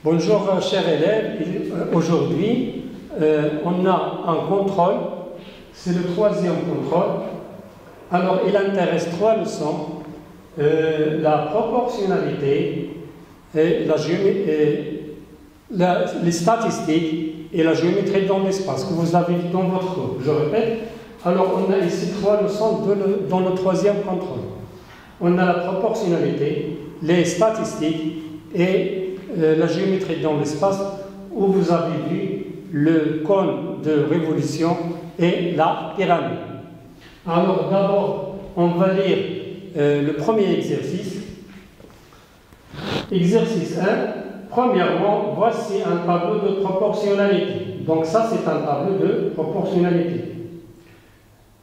Bonjour chers élèves, aujourd'hui on a un contrôle, c'est le troisième contrôle. Alors il intéresse trois leçons, la proportionnalité, et les statistiques et la géométrie dans l'espace que vous avez vu dans votre cours. Je répète, alors on a ici trois leçons dans le troisième contrôle. On a la proportionnalité, les statistiques et la géométrie dans l'espace, où vous avez vu le cône de révolution et la pyramide. Alors d'abord, on va lire le premier exercice. Exercice 1. Premièrement, voici un tableau de proportionnalité. Donc ça, c'est un tableau de proportionnalité.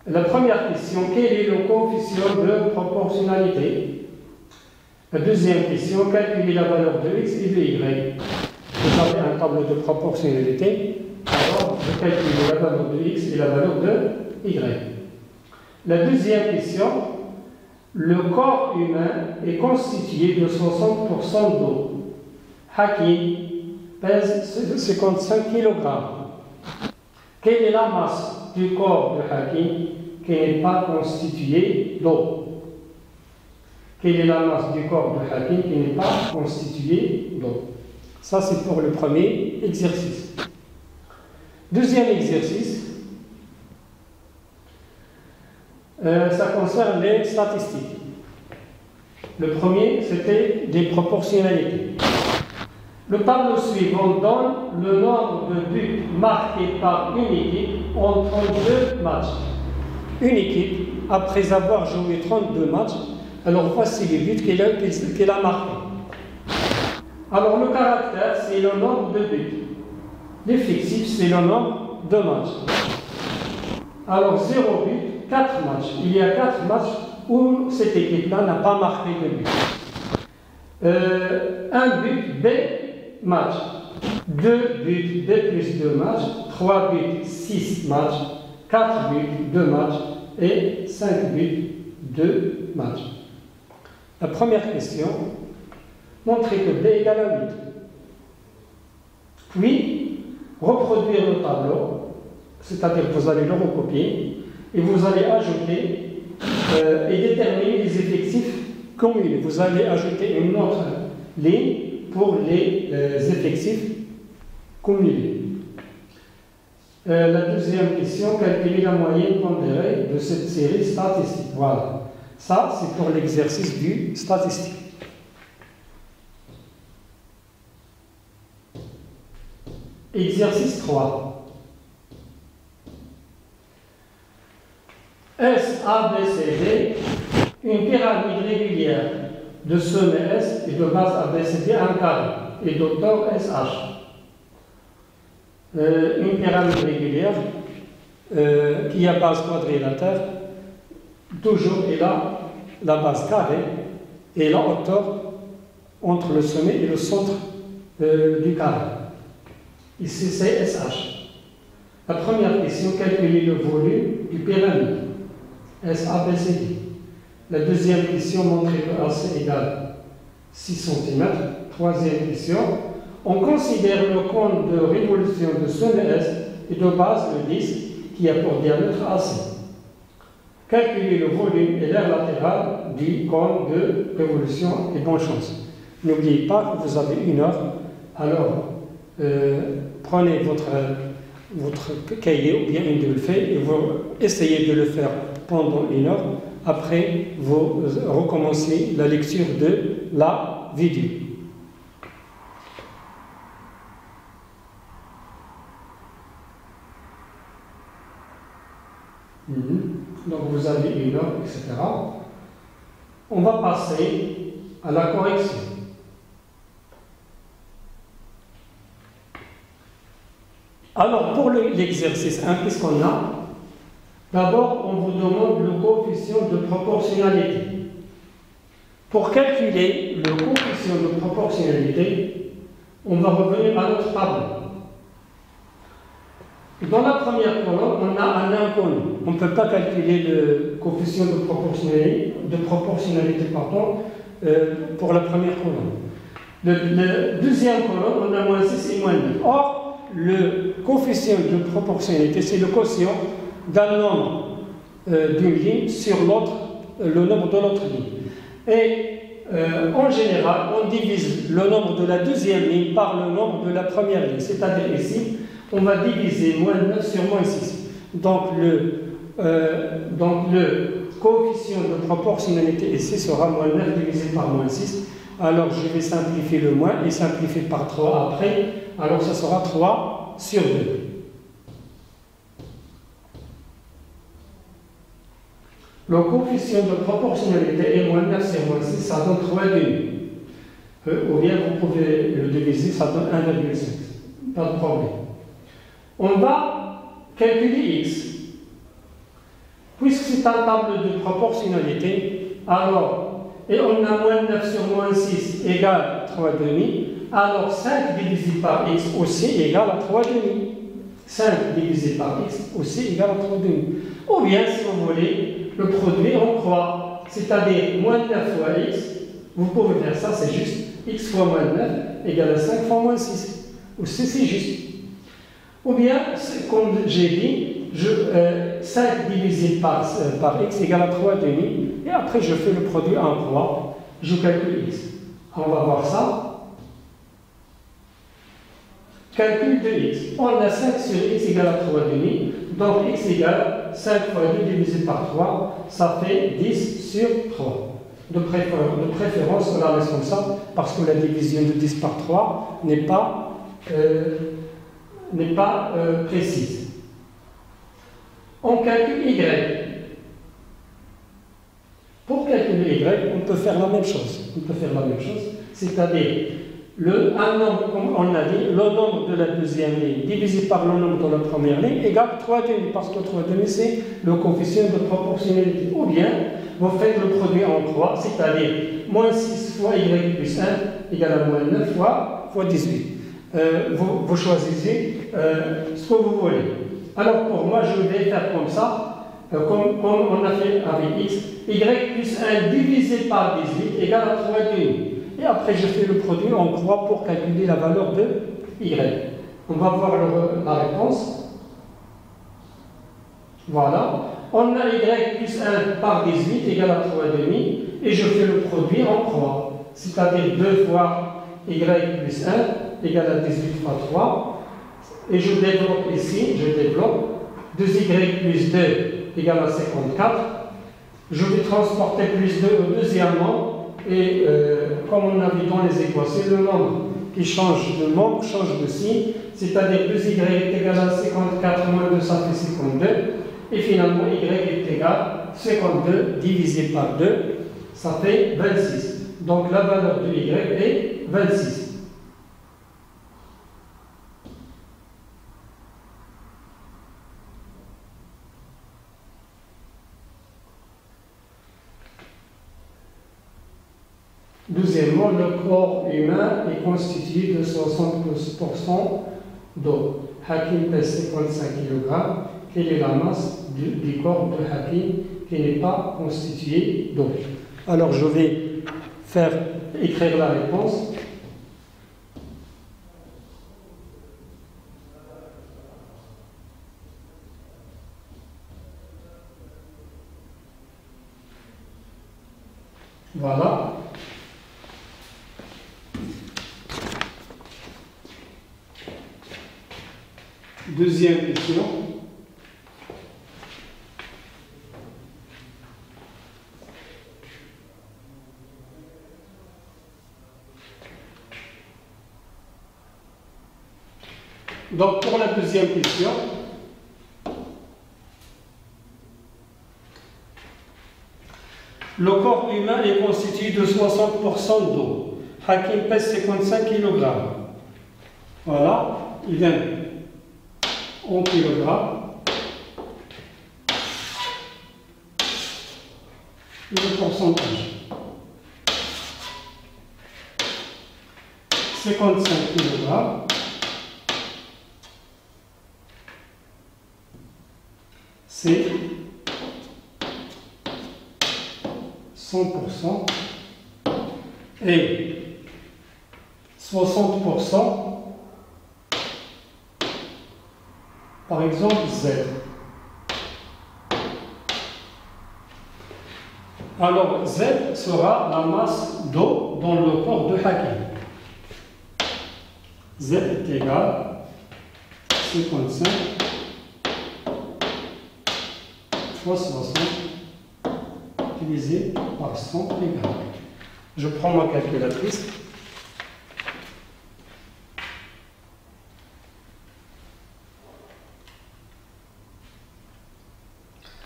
La première question, quel est le coefficient de proportionnalité? La deuxième question, calculer la valeur de x et de y. Vous avez un tableau de proportionnalité, alors vous calculez la valeur de x et la valeur de y. La deuxième question, le corps humain est constitué de 60% d'eau. Hakim pèse 55 kg. Quelle est la masse du corps de Hakim qui n'est pas constitué d'eau? Quelle est la masse du corps de Hakim qui n'est pas constitué d'eau? Ça, c'est pour le premier exercice. Deuxième exercice, ça concerne les statistiques. Le premier, c'était des proportionnalités. Le tableau suivant donne le nombre de buts marqués par une équipe en 32 matchs. Une équipe, après avoir joué 32 matchs, alors voici les buts qu'elle a marqués. Alors le caractère, c'est le nombre de buts. L'effectif, c'est le nombre de matchs. Alors 0 but, 4 matchs. Il y a 4 matchs où cette équipe-là n'a pas marqué de but. Un but B match. 2 buts B plus 2 matchs. 3 buts 6 matchs. 4 buts 2 matchs. Et 5 buts 2 matchs. La première question, montrez que B égale à 8. Puis, reproduire le tableau, c'est-à-dire que vous allez le recopier, et vous allez ajouter et déterminer les effectifs cumulés. Vous allez ajouter une autre ligne pour les effectifs cumulés. La deuxième question, calculer la moyenne pondérée de cette série statistique. Voilà. Ça, c'est pour l'exercice du statistique. Exercice 3. S, A, B, C, D, une pyramide régulière de sommet S et de base A, B, C, D, un carré et d'auteur SH. Une pyramide régulière qui a base quadrilatère, toujours est là la base carrée et la hauteur entre le sommet et le centre du carré. Ici c'est SH. La première question, calculer le volume du pyramide SABCD. La deuxième question, montrer que AC égale 6 cm. Troisième question, on considère le cône de révolution de sommet S et de base le disque qui a pour diamètre AC. Calculer le volume et l'aire latérale du cône de révolution et bonne chance. N'oubliez pas que vous avez 1 heure, alors prenez votre cahier ou bien une de le faire et vous essayez de le faire pendant 1 heure. Après, vous recommencez la lecture de la vidéo. Donc vous avez 1 heure, etc. On va passer à la correction. Alors pour l'exercice 1, qu'est-ce qu'on a? D'abord, on vous demande le coefficient de proportionnalité. Pour calculer le coefficient de proportionnalité, on va revenir à notre tableau. Dans la première colonne, on a un inconnu. On ne peut pas calculer le coefficient de proportionnalité pour la première colonne. Le deuxième colonne, on a moins 6 et moins 9. Or, le coefficient de proportionnalité, c'est le quotient d'un nombre d'une ligne sur l'autre, le nombre de l'autre ligne. Et en général, on divise le nombre de la deuxième ligne par le nombre de la première ligne. C'est-à-dire ici, on va diviser moins 9 sur moins 6. Donc le coefficient de proportionnalité ici sera moins 9 divisé par moins 6. Alors je vais simplifier le moins et simplifier par 3 après. Alors ça sera 3 sur 2. Le coefficient de proportionnalité est moins 9 sur moins 6, ça donne 3,5. Ou bien vous pouvez le diviser, ça donne 1,5. Pas de problème. On va calculer x. Puisque c'est un tableau de proportionnalité, alors, et on a moins 9 sur moins 6 égale 3,5, alors 5 divisé par x aussi égale à 3,5. 5 divisé par x aussi égale à 3,5. Ou bien, si vous voulez, le produit en croix, c'est-à-dire moins 9 fois x, vous pouvez faire ça, c'est juste x fois moins 9 égale à 5 fois moins 6. Aussi, c'est juste. Ou bien, comme j'ai dit, 5 divisé par x égale à 3,5, et après je fais le produit en croix, je calcule x. On va voir ça. Calcul de x. On a 5 sur x égale à 3,5, donc x égale 5 fois 2 divisé par 3, ça fait 10 sur 3. De préférence, on la laisse comme ça, parce que la division de 10 par 3 n'est pas précise. On calcule y. Pour calculer y, on peut faire la même chose. C'est-à-dire, un nombre, comme on a dit, le nombre de la deuxième ligne divisé par le nombre de la première ligne égale 3,5, parce que 3,5 c'est le coefficient de proportionnalité. Ou bien, vous faites le produit en croix, c'est-à-dire moins 6 fois y plus 1 égale à moins 9 fois 18. Vous choisissez ce que vous voulez. Alors pour moi, je vais faire comme ça, comme on a fait avec x, y plus 1 divisé par 18 égale à 3,5. Et après, je fais le produit en croix pour calculer la valeur de y. On va voir la réponse. Voilà. On a y plus 1 par 18 égale à 3,5 et je fais le produit en croix. C'est-à-dire 2 fois y plus 1 égale à 18 fois 3. Et je développe ici, 2y plus 2 égale à 54. Je vais transporter plus 2 au deuxièmement. Et comme on a vu dans les équations, le nombre qui change de nombre change de signe. C'est-à-dire 2y est égal à 54 moins 2, ça fait 52. Et finalement, y est égal à 52 divisé par 2, ça fait 26. Donc la valeur de y est 26. Deuxièmement, le corps humain est constitué de 60% d'eau. Hakim pèse 55 kg. Quelle est la masse du corps de Hakim qui n'est pas constitué d'eau? Alors je vais écrire la réponse. Voilà. Deuxième question. Donc pour la deuxième question, le corps humain est constitué de 60% d'eau. Hakim pèse 55 kg. Voilà, il vient en kilogrammes. Et le pourcentage. 55 kg. C'est 100%. Et 60%, par exemple Z. Alors Z sera la masse d'eau dans le corps de Hakim. Z est égal à 55 fois 60 divisé par 100 égal. Je prends ma calculatrice.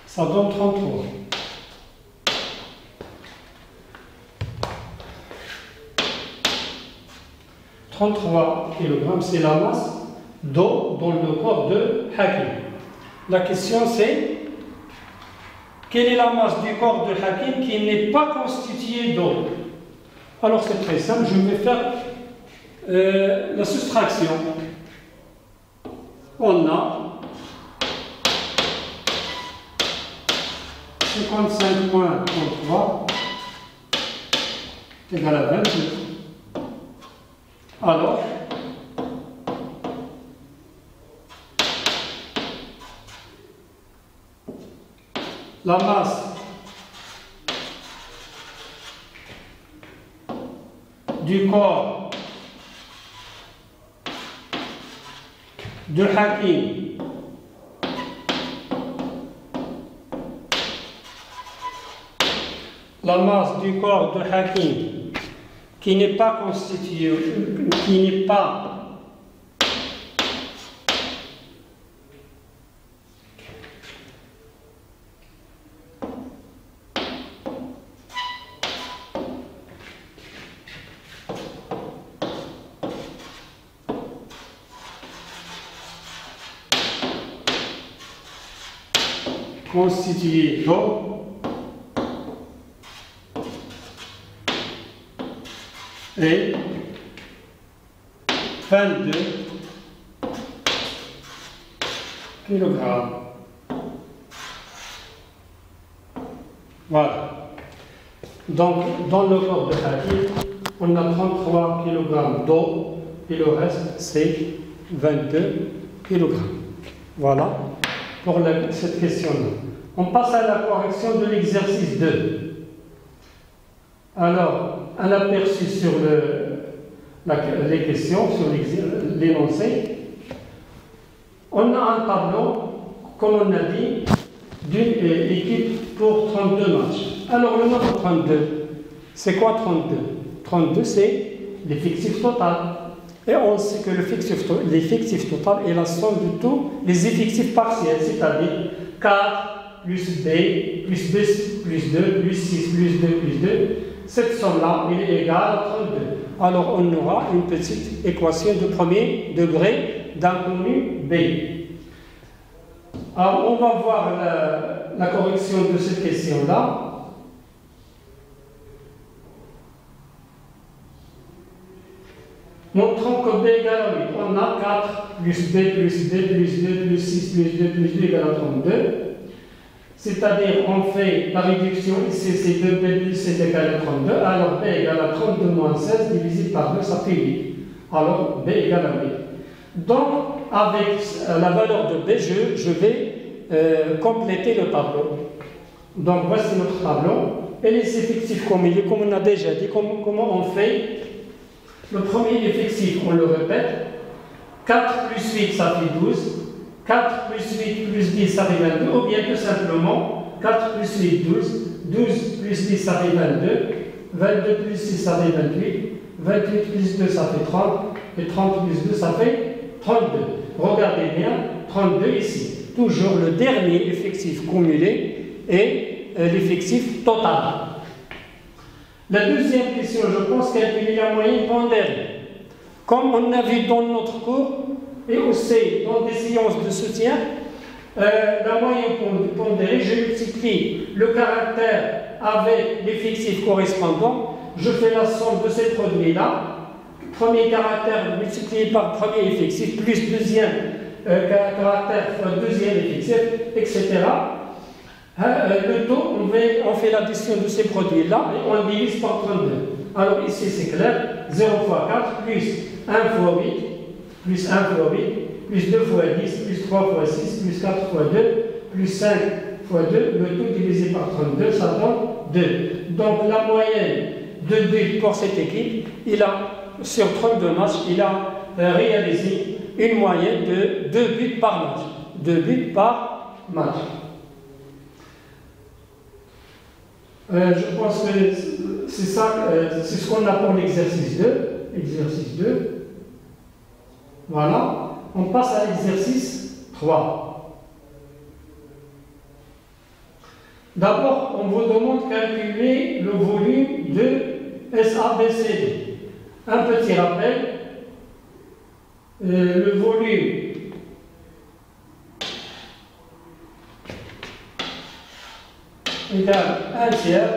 Ça donne 33. « 33 kg, c'est la masse d'eau dans le corps de Hakim. La question c'est, quelle est la masse du corps de Hakim qui n'est pas constituée d'eau? Alors c'est très simple, je vais faire la soustraction. On a 55,33 égale à 28. Alors, la masse du corps de Hakim qui n'est pas constitué, qui n'est pas constitué d'eau, et 22 kg. Voilà. Donc, dans le corps de Hakim, on a 33 kg d'eau et le reste, c'est 22 kg. Voilà pour cette question-là. On passe à la correction de l'exercice 2. Alors, un aperçu sur les questions, sur l'énoncé. On a un tableau, comme on a dit, d'une équipe pour 32 matchs. Alors, le nombre 32, c'est quoi 32? 32, c'est l'effectif total. Et on sait que l'effectif total est la somme de tous les effectifs partiels, c'est-à-dire 4 plus B, plus B, plus 2, plus 6, plus 2, plus 2. Cette somme-là, elle est égale à 32. Alors, on aura une petite équation de premier degré d'inconnu B. Alors, on va voir la correction de cette question-là. Montrons que B égale à 8. On a 4 plus B plus 2 plus 2 plus 6 plus 2 plus 2 égale à 32. C'est-à-dire, on fait la réduction ici, c'est 2B plus 7 égale à 32. Alors, B égale à 32 moins 16 divisé par 2, ça fait 8. Alors, B égale à 8. Donc, avec la valeur de B, je vais compléter le tableau. Donc, voici notre tableau. Et les effectifs comme on a déjà dit, comment on fait? Le premier effectif, on le répète. 4 plus 8, ça fait 12. 4 plus 8 plus 10, ça fait 22, ou bien tout simplement 4 plus 8, 12, 12 plus 10, ça fait 22, 22 plus 6, ça fait 28, 28 plus 2, ça fait 30, et 30 plus 2, ça fait 32. Regardez bien, 32 ici. Toujours le dernier effectif cumulé et l'effectif total. La deuxième question, je pense calculer la moyenne pondérée. Comme on a vu dans notre cours, et aussi dans des séances de soutien, la moyenne pondérée, je multiplie le caractère avec l'effectif correspondant, je fais la somme de ces produits-là, premier caractère multiplié par premier effectif, plus deuxième caractère fois deuxième effectif, etc. Le taux, on fait l'addition de ces produits-là et on divise par 32. Alors ici c'est clair, 0 fois 4 plus 1 fois 8, plus 1 fois 8, plus 2 fois 10, plus 3 fois 6, plus 4 fois 2, plus 5 fois 2, le tout divisé par 32, ça donne 2. Donc la moyenne de buts pour cette équipe, sur 32 matchs, il a réalisé une moyenne de 2 buts par match. 2 buts par match. Je pense que c'est ça, c'est ce qu'on a pour l'exercice 2. Exercice 2. Voilà. On passe à l'exercice 3. D'abord, on vous demande de calculer le volume de SABCD. Un petit rappel. Le volume égale 1 tiers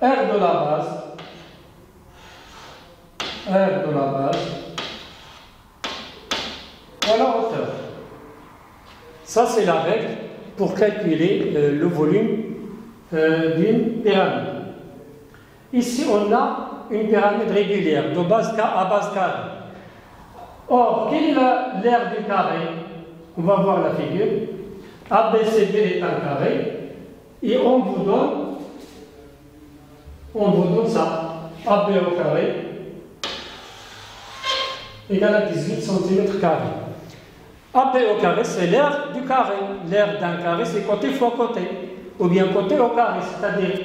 R de la base fois la hauteur. Ça c'est la règle pour calculer le volume d'une pyramide. Ici on a une pyramide régulière de base K à base carrée. Or, quelle est l'aire du carré? On va voir la figure. ABCD est un carré. Et on vous donne ça. AB au carré égale à 18 cm². AB au carré, c'est l'aire du carré. L'aire d'un carré, c'est côté fois côté. Ou bien côté au carré, c'est-à-dire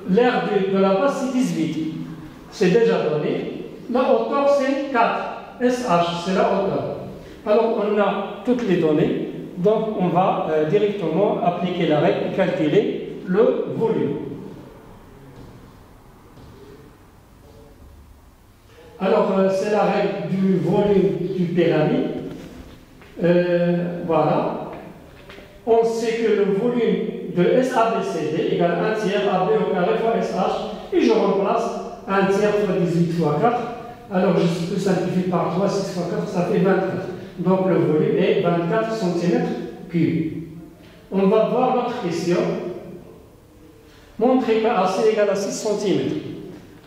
l'aire de la base, c'est 18. C'est déjà donné. La hauteur, c'est 4. SH, c'est la hauteur. Alors, on a toutes les données, donc on va directement appliquer la règle et calculer le volume. Alors, c'est la règle du volume du pyramide. Voilà. On sait que le volume de SABCD égale 1 tiers AB au carré fois SH, et je remplace 1 tiers fois 18 fois 4. Alors, je peux simplifier par 3, 6 fois 4, ça fait 24. Donc, le volume est 24 cm3. On va voir notre question. Montrer que AC égale à 6 cm.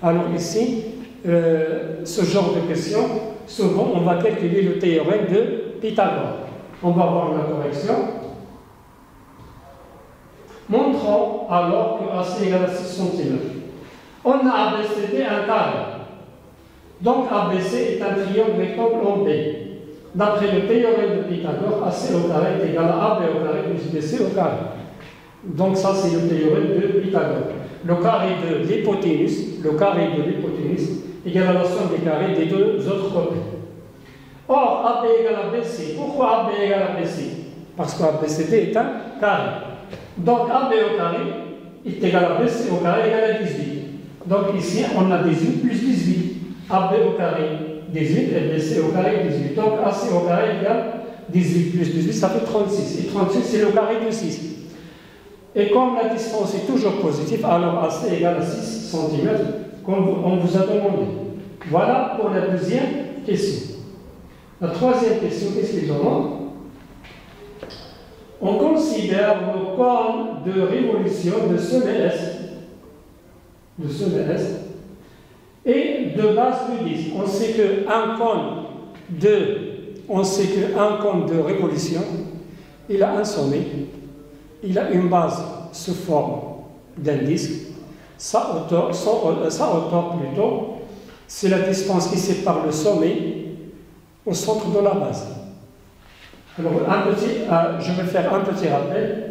Alors, ici, ce genre de question, souvent, on va calculer le théorème de Pythagore. On va voir la correction. Montrons alors que AC égale à 6 cm. On a ABCD un carré. Donc ABC est un triangle rectangle en B. D'après le théorème de Pythagore, AC au carré est égal à AB au carré plus BC au carré. Donc ça c'est le théorème de Pythagore. Le carré de l'hypoténuse, égale à la somme des carrés des deux autres côtés. Or, AB égale à BC. Pourquoi AB égale à BC? Parce qu'ABCD est un carré. Donc AB au carré est égal à BC au carré égale à 18. Donc ici, on a 18 plus 18. AB au carré 18 et BC au carré 18. Donc AC au carré égale 18 plus 18, ça fait 36. Et 36, c'est le carré de 6. Et comme la distance est toujours positive, alors AC égale à 6 cm, comme on vous a demandé. Voilà pour la deuxième question. La troisième question, qu'est-ce qu'il demande? On considère le cône de révolution de sommet S. Et de base de 10. On sait qu'un cône de révolution, il a un sommet, il a une base sous forme d'un disque. Sa hauteur plutôt, c'est la distance qui sépare le sommet au centre de la base. Alors, je vais faire un petit rappel.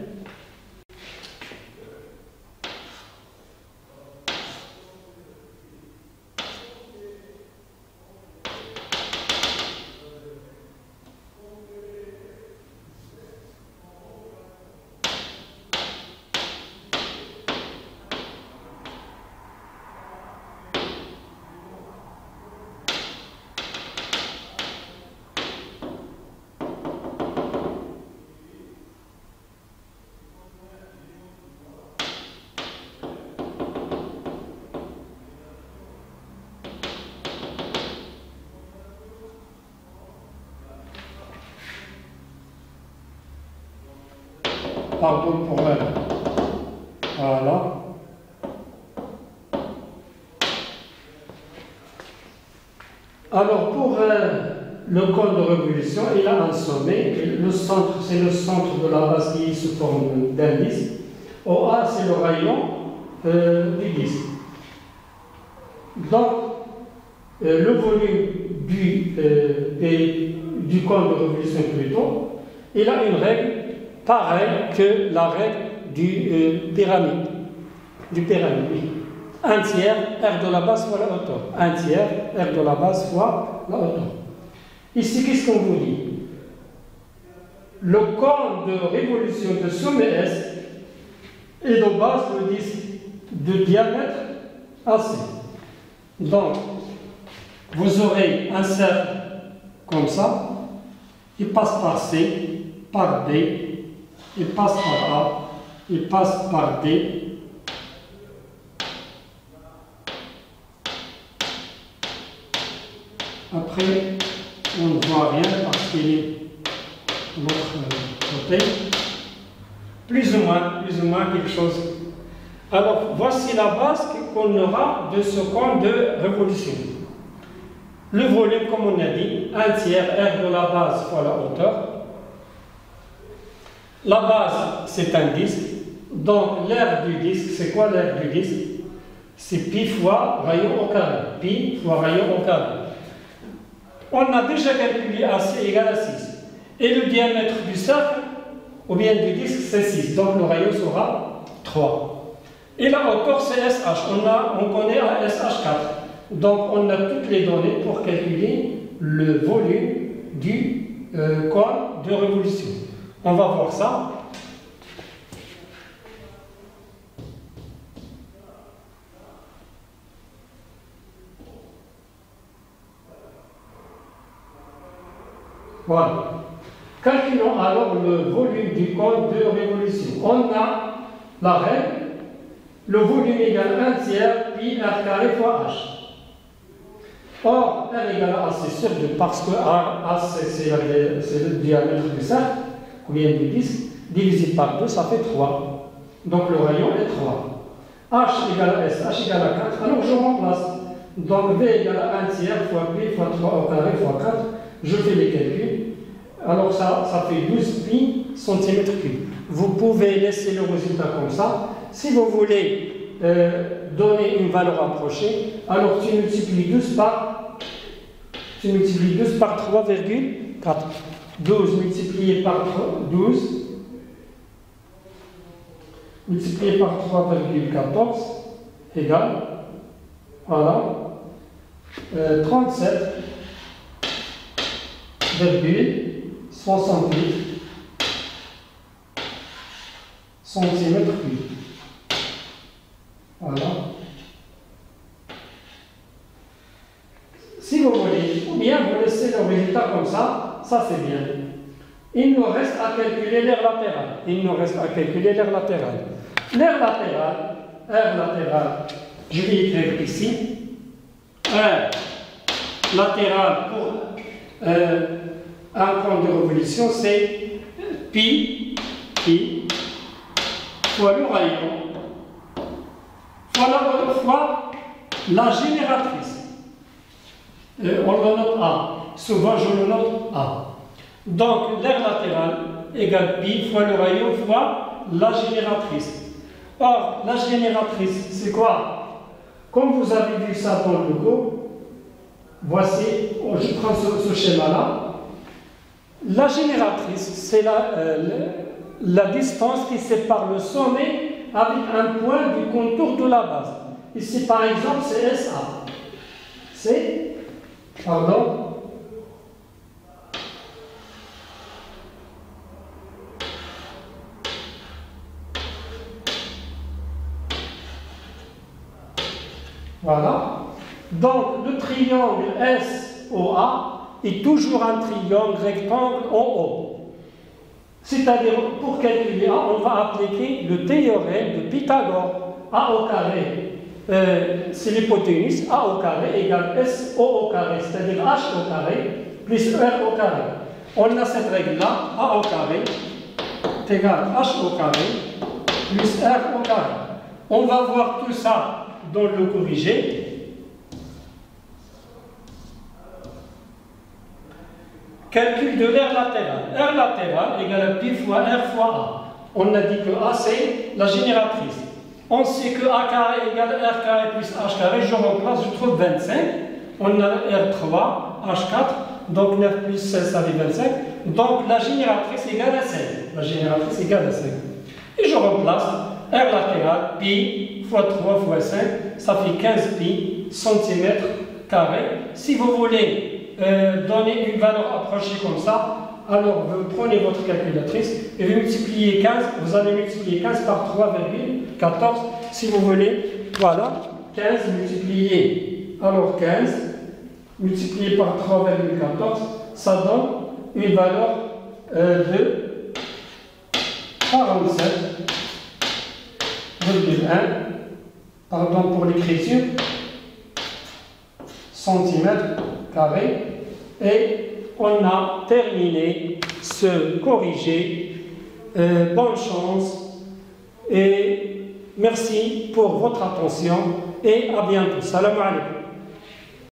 pardon pour R. Voilà. Alors pour le cône de révolution, il a un sommet. Le centre, c'est le centre de la base qui se forme d'un disque. OA, c'est le rayon du disque. Donc, le volume du cône de révolution plutôt, il a une règle pareille que la règle du pyramide. Du pyramide, oui. 1 tiers R de la base fois la hauteur. 1 tiers R de la base fois la hauteur. Ici, qu'est-ce qu'on vous dit? Le cône de révolution de sommet S est de base le disque de diamètre AC. Donc, vous aurez un cercle comme ça, il passe par C, par D, il passe par A, il passe par D. Après, on ne voit rien parce qu'il est de l'autre côté. Plus ou moins quelque chose. Alors, voici la base qu'on aura de ce cône de révolution. Le volume, comme on a dit, 1 tiers R de la base fois la hauteur. La base, c'est un disque. Donc, l'aire du disque, c'est quoi l'aire du disque? C'est pi fois rayon au carré. Pi fois rayon au carré. On a déjà calculé AC égale à 6. Et le diamètre du cercle, ou bien du disque, c'est 6. Donc, le rayon sera 3. Et la hauteur, c'est SH. On connaît un SH4. Donc, on a toutes les données pour calculer le volume du cône de révolution. On va voir ça. Voilà. Calculons alors le volume du cône de révolution. On a la règle, le volume égale 1 tiers pi R carré fois H. Or, R égale à AC sur 2 parce que A, c'est le diamètre du cercle, ou bien du disque, divisé par 2, ça fait 3. Donc le rayon est 3. H égale à S, H égale à 4, alors je remplace. Donc V égale à 1 tiers fois P fois 3 au carré fois 4. Je fais les calculs. Alors ça fait 12 pi centimètres cubes. Vous pouvez laisser le résultat comme ça. Si vous voulez donner une valeur approchée, alors tu multiplies 12 par 3,4. 12 multiplié par 12 multiplié par 3,14 égale, voilà, 37,68 centimètres cubes. Voilà. Si vous voulez, ou bien vous laissez le résultat comme ça c'est bien. Il nous reste à calculer l'aire latérale. L'aire latérale, je vais écrire ici. L'aire latérale pour un cône de révolution, c'est pi fois le rayon fois la génératrice. On le note A. Souvent, je le note A. Donc, l'aire latérale égale pi fois le rayon fois la génératrice. Or, la génératrice, c'est quoi? Comme vous avez vu ça dans le logo, voici, je prends ce schéma-là. La génératrice, c'est la distance qui sépare le sommet avec un point du contour de la base. Ici, par exemple, c'est SA. Voilà. Donc, le triangle SOA est toujours un triangle rectangle en haut. C'est-à-dire, pour calculer A, on va appliquer le théorème de Pythagore. A au carré, c'est l'hypoténuse, A au carré égale SO au carré, c'est-à-dire H au carré plus R au carré. On a cette règle-là, A au carré est égal à h au carré plus r au carré. On va voir tout ça dans le corrigé. Calcul de l'aire latérale. R latérale égale à pi fois R fois A. On a dit que A c'est la génératrice. On sait que A carré égale R carré plus H carré. Je remplace, je trouve 25. On a R3, H4, donc 9 plus 16 ça fait 25. Donc la génératrice égale à 5. La génératrice égale à 5. Et je remplace R latérale, pi fois 3 fois 5, ça fait 15 pi centimètres carrés. Si vous voulez donner une valeur approchée comme ça, alors vous prenez votre calculatrice et vous multipliez 15, vous allez multiplier 15 par 3,14 si vous voulez. Voilà, 15 multiplié, alors 15 multiplié par 3,14, ça donne une valeur de 47,1, pardon pour l'écriture, centimètres carrés. Et on a terminé ce corrigé. Bonne chance et merci pour votre attention et à bientôt. Salam alaikum.